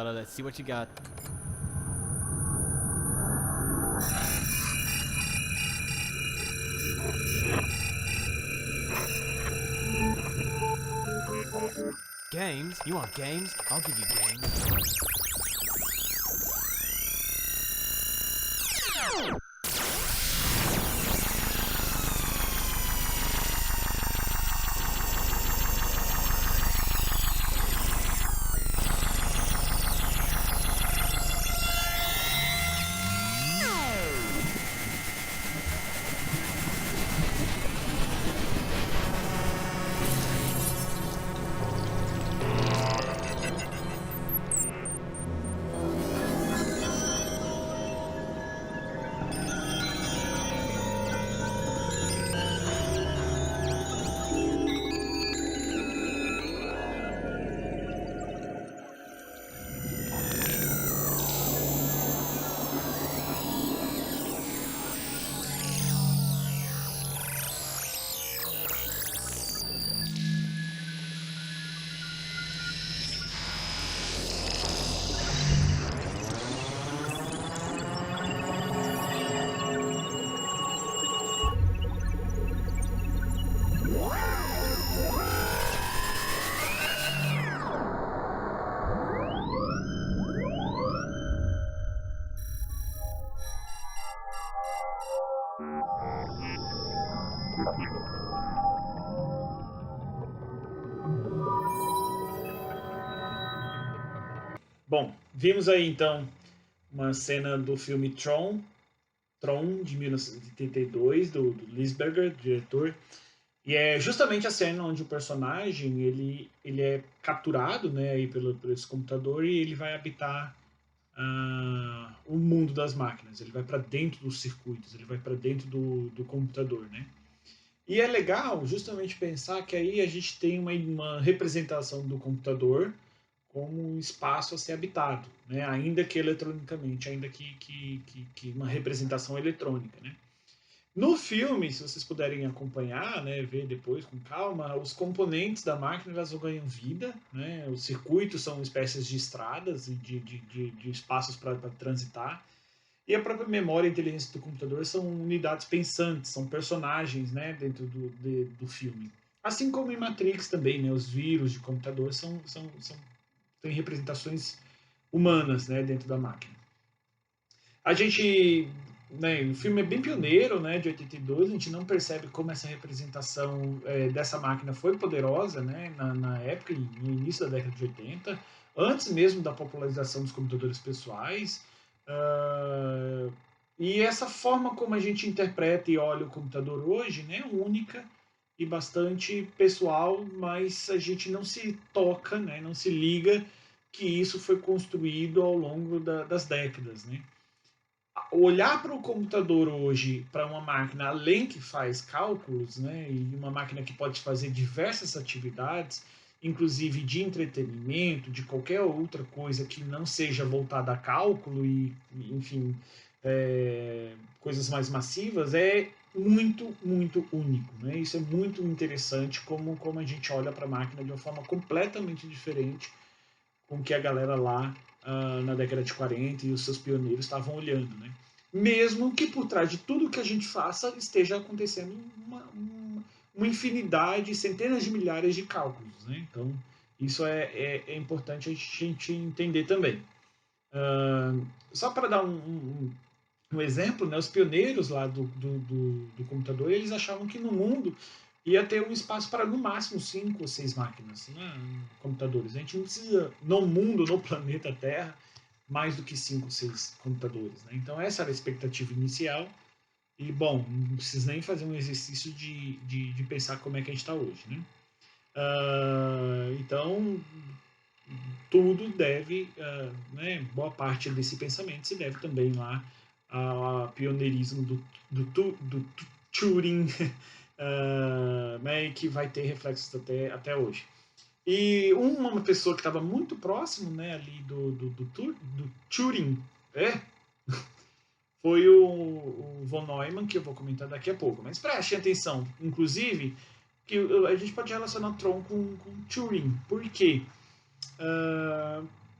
Let's see what you got. Games? You want games? I'll give you games. Bom, vimos aí então uma cena do filme Tron de 1982, do Lisberger, diretor, e é justamente a cena onde o personagem ele é capturado, né, aí por esse computador e ele vai habitar o mundo das máquinas. Ele vai para dentro dos circuitos, ele vai para dentro do computador, né? E é legal justamente pensar que aí a gente tem uma representação do computador como um espaço a ser habitado, né? Ainda que eletronicamente, ainda que uma representação eletrônica, né? No filme, se vocês puderem acompanhar, né, ver depois com calma, os componentes da máquina elas ganham vida, né? Os circuitos são espécies de estradas e de espaços para transitar. E a própria memória e a inteligência do computador são unidades pensantes, são personagens, né, dentro do filme. Assim como em Matrix também, né, os vírus de computador têm representações humanas, né, dentro da máquina. A gente, né, o filme é bem pioneiro, né, de 82, a gente não percebe como essa representação dessa máquina foi poderosa, né, na época, no início da década de 80, antes mesmo da popularização dos computadores pessoais. Uh, e essa forma como a gente interpreta e olha o computador hoje, né, é única e bastante pessoal, mas a gente não se toca, né, não se liga que isso foi construído ao longo das décadas, né? Olhar para o computador hoje, para uma máquina além que faz cálculos, né, e uma máquina que pode fazer diversas atividades, inclusive de entretenimento, de qualquer outra coisa que não seja voltada a cálculo e, enfim, coisas mais massivas, é muito, muito único. Né? Isso é muito interessante como a gente olha para a máquina de uma forma completamente diferente com que a galera lá na década de 40 e os seus pioneiros estavam olhando, né? Mesmo que por trás de tudo que a gente faça esteja acontecendo uma infinidade, centenas de milhares de cálculos, né? Então, isso é importante a gente entender também. Só para dar um exemplo, né, os pioneiros lá do computador, eles achavam que no mundo ia ter um espaço para no máximo 5 ou 6 máquinas, né, computadores. A gente não precisa, no mundo, no planeta Terra, mais do que 5 ou 6 computadores. Né? Então essa era a expectativa inicial. E, bom, não precisa nem fazer um exercício de pensar como é que a gente está hoje. Né? Então, tudo deve, né, boa parte desse pensamento se deve também lá ao pioneirismo do Turing, né, que vai ter reflexos até hoje. E uma pessoa que estava muito próximo, né, ali do Turing, foi o von Neumann, que eu vou comentar daqui a pouco. Mas preste atenção, inclusive, que a gente pode relacionar Tron com Turing. Por quê?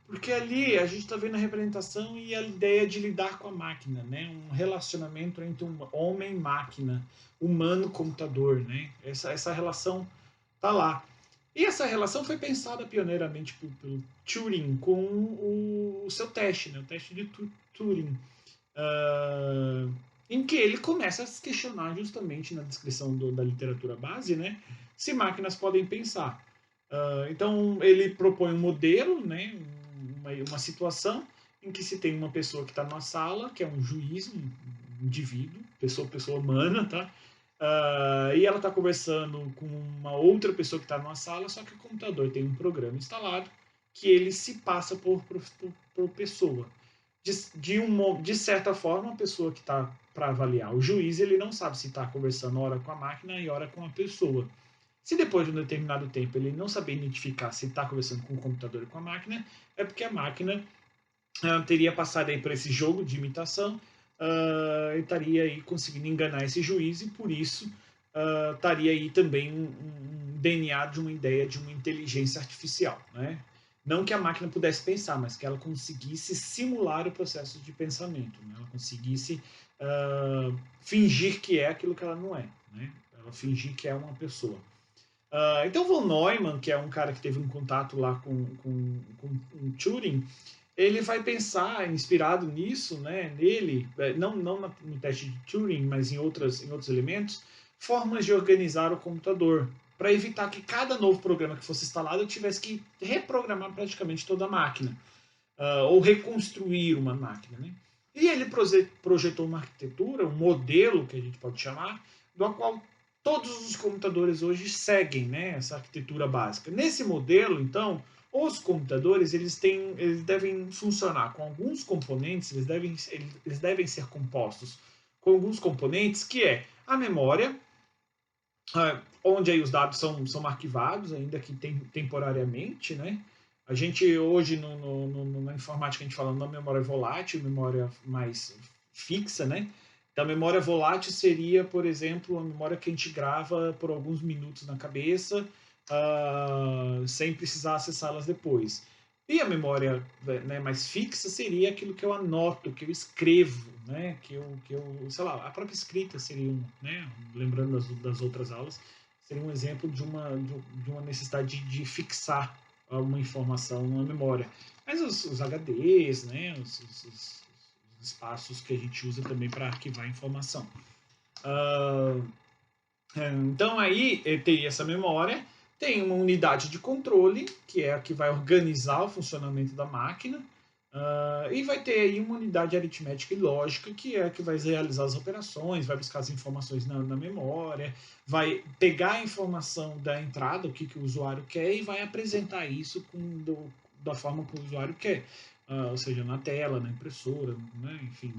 Porque ali a gente está vendo a representação e a ideia de lidar com a máquina, né? Um relacionamento entre um homem e máquina, humano-computador, né? Essa relação tá lá. E essa relação foi pensada pioneiramente pelo Turing com o seu teste, né? O teste de Turing, uh, em que ele começa a se questionar justamente na descrição da literatura base, né? Se máquinas podem pensar. Então ele propõe um modelo, né? Uma situação em que se tem uma pessoa que está numa sala, que é um juiz, um indivíduo, pessoa humana, tá? E ela está conversando com uma outra pessoa que está numa sala, só que o computador tem um programa instalado que ele se passa por pessoa. De certa forma, a pessoa que está para avaliar o juiz, ele não sabe se está conversando ora com a máquina e ora com a pessoa. Se depois de um determinado tempo ele não saber identificar se está conversando com o computador ou com a máquina, é porque a máquina teria passado aí por esse jogo de imitação e estaria aí conseguindo enganar esse juiz e por isso estaria aí também um DNA de uma ideia de uma inteligência artificial, né? Não que a máquina pudesse pensar, mas que ela conseguisse simular o processo de pensamento, né? Ela conseguisse fingir que é aquilo que ela não é, né? Ela fingir que é uma pessoa. Então, von Neumann, que é um cara que teve um contato lá com Turing, ele vai pensar, inspirado nisso, né, nele, não no teste de Turing, mas em outros elementos, formas de organizar o computador, para evitar que cada novo programa que fosse instalado eu tivesse que reprogramar praticamente toda a máquina, ou reconstruir uma máquina. Né? E ele projetou uma arquitetura, um modelo, que a gente pode chamar, do qual todos os computadores hoje seguem, né, essa arquitetura básica. Nesse modelo, então, os computadores eles devem funcionar com alguns componentes, eles devem ser compostos com alguns componentes, que é a memória, onde aí os dados são arquivados, ainda que temporariamente, né? A gente hoje na informática a gente fala na memória volátil, memória mais fixa, né? Então, a memória volátil seria, por exemplo, a memória que a gente grava por alguns minutos na cabeça, sem precisar acessá-las depois. E a memória, né, mais fixa seria aquilo que eu anoto, que eu escrevo, né, sei lá, a própria escrita seria né, lembrando das outras aulas, seria um exemplo de uma necessidade de fixar uma informação numa memória. Mas os HDs, né, os espaços que a gente usa também para arquivar informação. Então aí tem essa memória, tem uma unidade de controle, que é a que vai organizar o funcionamento da máquina, e vai ter aí uma unidade aritmética e lógica, que é a que vai realizar as operações, vai buscar as informações na memória, vai pegar a informação da entrada, o que o usuário quer, e vai apresentar isso da forma que o usuário quer. Ou seja, na tela, na impressora, né? Enfim,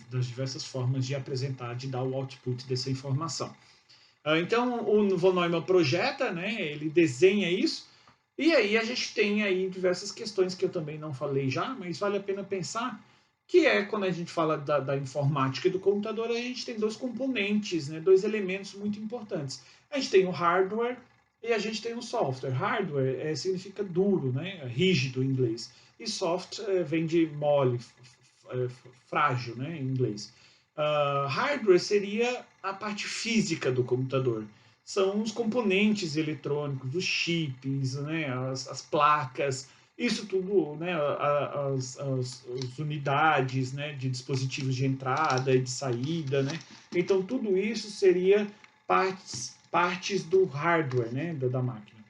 das diversas formas de apresentar, de dar o output dessa informação. Então, o von Neumann projeta, né, ele desenha isso, e aí a gente tem aí diversas questões que eu também não falei já, mas vale a pena pensar, que é quando a gente fala da informática e do computador, a gente tem dois componentes, né, dois elementos muito importantes. A gente tem o hardware e a gente tem o software. Hardware significa duro, né, rígido em inglês, e soft vem de mole, frágil, né, em inglês. Hardware seria a parte física do computador. São os componentes eletrônicos, os chips, né, as placas, isso tudo, né, as unidades, né, de dispositivos de entrada e de saída, né. Então tudo isso seria partes do hardware, né, da máquina.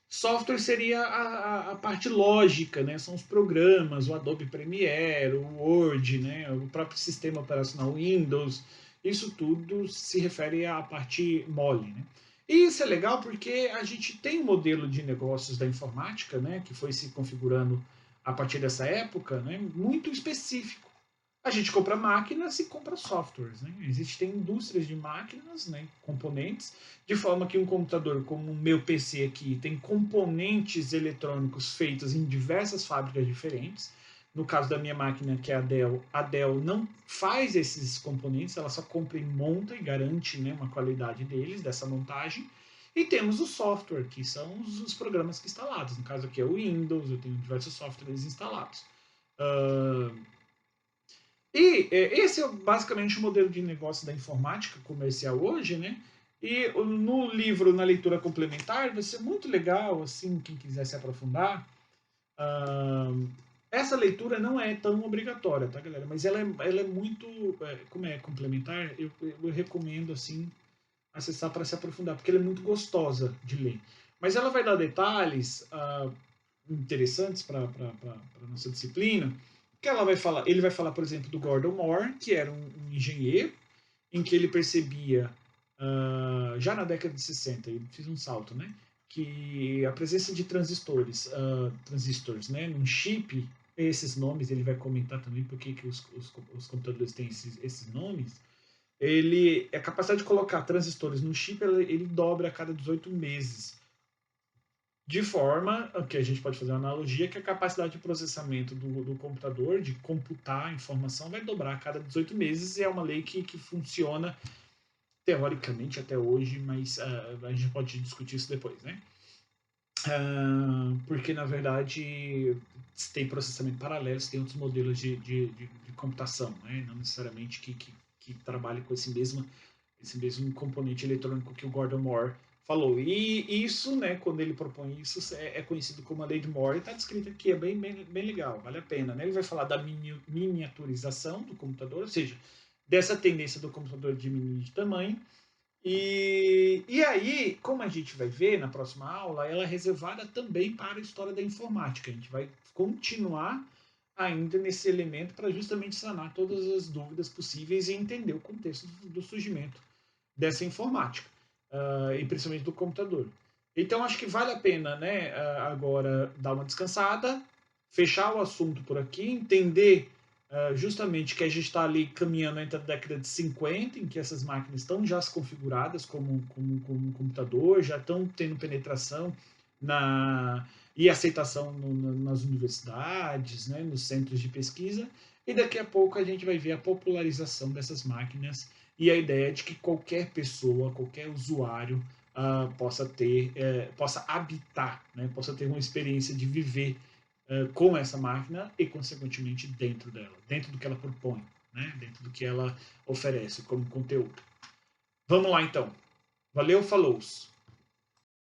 Software seria a parte lógica, né? São os programas, o Adobe Premiere, o Word, né? O próprio sistema operacional Windows. Isso tudo se refere à parte mole, né? E isso é legal porque a gente tem um modelo de negócios da informática, né? Que foi se configurando a partir dessa época, né? Muito específico. A gente compra máquinas e compra softwares. Né? Existem indústrias de máquinas, né, componentes, de forma que um computador como o meu PC aqui tem componentes eletrônicos feitos em diversas fábricas diferentes. No caso da minha máquina, que é a Dell não faz esses componentes, ela só compra e monta e garante, né, uma qualidade deles, dessa montagem. E temos o software, que são os programas que instalados. No caso aqui é o Windows, eu tenho diversos softwares instalados. Uh, esse é basicamente o modelo de negócio da informática comercial hoje, né? E no livro, na leitura complementar, vai ser muito legal, assim, quem quiser se aprofundar. Uh, essa leitura não é tão obrigatória, tá, galera? Mas ela é muito, como é complementar, eu recomendo, assim, acessar para se aprofundar, porque ela é muito gostosa de ler. Mas ela vai dar detalhes interessantes para a nossa disciplina, que ele vai falar, por exemplo, do Gordon Moore, que era um engenheiro, em que ele percebia, já na década de 60, eu fiz um salto, né? Que a presença de transistores, né, num chip, esses nomes, ele vai comentar também por que os computadores têm esses nomes, a capacidade de colocar transistores no chip, ele dobra a cada 18 meses. De forma que a gente pode fazer uma analogia que a capacidade de processamento do computador, de computar a informação, vai dobrar a cada 18 meses, e é uma lei que funciona teoricamente até hoje, mas a gente pode discutir isso depois, né? Porque, na verdade, tem processamento paralelo, tem outros modelos de computação, né? Não necessariamente que trabalhe com esse mesmo componente eletrônico que o Gordon Moore falou. E isso, né, quando ele propõe isso, é conhecido como a lei de Moore, e está descrito aqui, é bem legal, vale a pena. Né? Ele vai falar da miniaturização do computador, ou seja, dessa tendência do computador diminuir de tamanho. E aí, como a gente vai ver na próxima aula, ela é reservada também para a história da informática. A gente vai continuar ainda nesse elemento para justamente sanar todas as dúvidas possíveis e entender o contexto do surgimento dessa informática, e principalmente do computador. Então, acho que vale a pena, né, agora dar uma descansada, fechar o assunto por aqui, entender justamente que a gente está ali caminhando entre a década de 50, em que essas máquinas estão já configuradas como computador, já estão tendo penetração e aceitação nas universidades, né, nos centros de pesquisa, e daqui a pouco a gente vai ver a popularização dessas máquinas e a ideia de que qualquer pessoa, qualquer usuário possa habitar, né, possa ter uma experiência de viver com essa máquina e, consequentemente, dentro dela, dentro do que ela propõe, né, dentro do que ela oferece como conteúdo. Vamos lá, então. Valeu, falou!